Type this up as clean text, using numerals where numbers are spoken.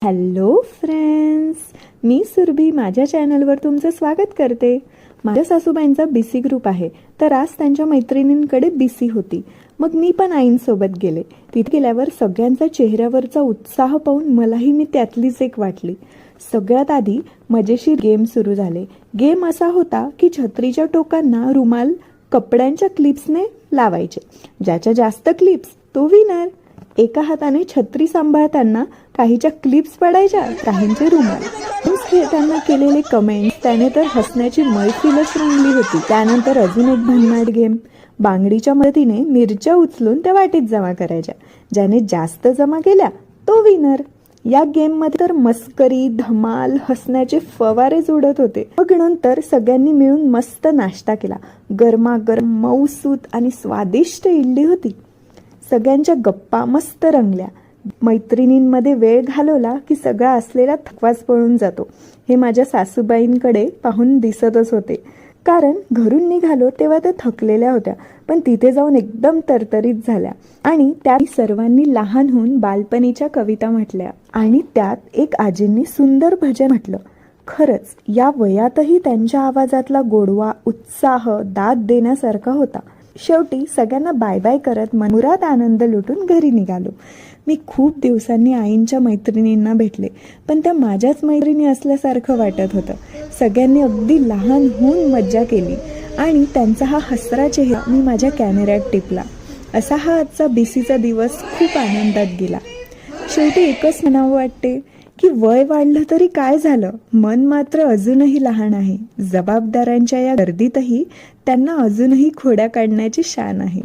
Hello friends, मी सुरभी माझ्या चॅनलवर तुमचं स्वागत करते. माझ्या सासूबाईंचा बीसी ग्रुप आहे, तर आज त्यांच्या मैत्रिणींकडे बीसी होती. मग मी पण आईंसोबत गेले. तिथे गेल्यावर सगळ्यांचा चेहऱ्यावरचा उत्साह पाहून मलाही मी त्यातलीच एक वाटली. सगळ्यात आधी मजेशीर गेम सुरू झाले. गेम असा होता की छत्रीच्या टोकांना रुमाल कपड्यांच्या क्लिप्सने लावायचे. ज्याच्या जास्त क्लिप्स तो विनर. एका हाताने छत्री सांभाळताना काहीच्या क्लिप्स पडायच्या, काहींचे रुमाल. त्यांना केलेले कमेंट त्याने तर हसण्याची मैफिलच रंगली होती. त्यानंतर अजून एक भन्नाट गेम. बांगडीच्या मदतीने मिरच्या उचलून त्या वाटीत जमा करायच्या. ज्याने जास्त जमा केल्या तो विनर. या गेम मध्ये तर मस्करी, धमाल, हसण्याचे फवारेच उडत होते. मग नंतर सगळ्यांनी मिळून मस्त नाश्ता केला. गरमागरम मऊसूत आणि स्वादिष्ट इडली होती. सगळ्यांच्या गप्पा मस्त रंगल्या. मैत्रिणींमध्ये वेळ घालवला की सगळा असलेला थकवाच पळून जातो. हे माझ्या सासूबाईंकडे पाहून दिसतच होते. कारण घरून निघालो तेव्हा त्या थकलेल्या होत्या, पण तिथे जाऊन एकदम तरतरीत झाल्या. आणि त्या सर्वांनी लहान होऊन बालपणीच्या कविता म्हटल्या. आणि त्यात एक आजींनी सुंदर भजन म्हटलं. खरंच या वयातही त्यांच्या आवाजातला गोडवा, उत्साह दाद देण्यासारखा होता. शेवटी सगळ्यांना बाय बाय करत मनमुराद आनंद लुटून घरी निघालो. मी खूप दिवसांनी आईंच्या मैत्रिणींना भेटले, पण त्या माझ्याच मैत्रिणी असल्यासारखं वाटत होतं. सगळ्यांनी अगदी लहान होऊन मज्जा केली आणि त्यांचा हा हसरा चेहरा मी माझ्या कॅमेऱ्यात टिपला. असा हा आजचा बीसीचा दिवस खूप आनंदात गेला. शेवटी एकच म्हणावं वाटते की वय वाढलं तरी काय झालं, मन मात्र अजूनही लहान आहे. जबाबदाऱ्यांच्या या गर्दीतही त्यांना अजूनही खोड्या काढण्याची शान आहे.